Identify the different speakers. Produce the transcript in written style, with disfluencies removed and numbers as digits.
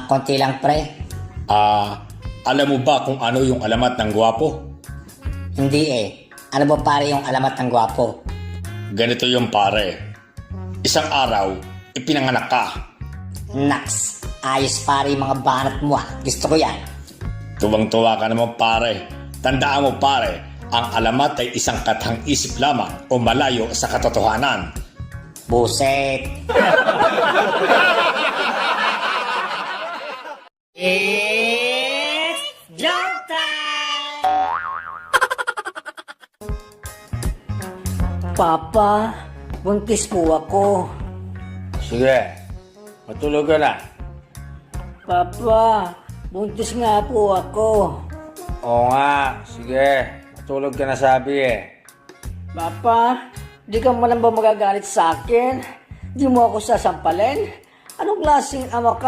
Speaker 1: Konti lang pre.
Speaker 2: Alam mo ba kung ano yung alamat ng gwapo?
Speaker 1: Hindi eh. Ano ba pare yung alamat ng gwapo?
Speaker 2: Ganito yung pare. Isang araw, ipinanganak ka.
Speaker 1: Naks, ayos pare yung mga banat mo Gusto ko yan.
Speaker 2: Tuwang-tuwa ka naman pare. Tandaan mo pare, ang alamat ay isang katang isip lamang o malayo sa katotohanan.
Speaker 1: Buset. It's joke time! Papa, buntis po ako.
Speaker 3: Sige, matulog ka na.
Speaker 1: Papa, buntis nga po ako.
Speaker 3: Oo nga, sige. Matulog ka na sabi eh.
Speaker 1: Papa, di ka man ba magagalit sa akin? Di mo ako sasampalin? Anong klaseng ama ka?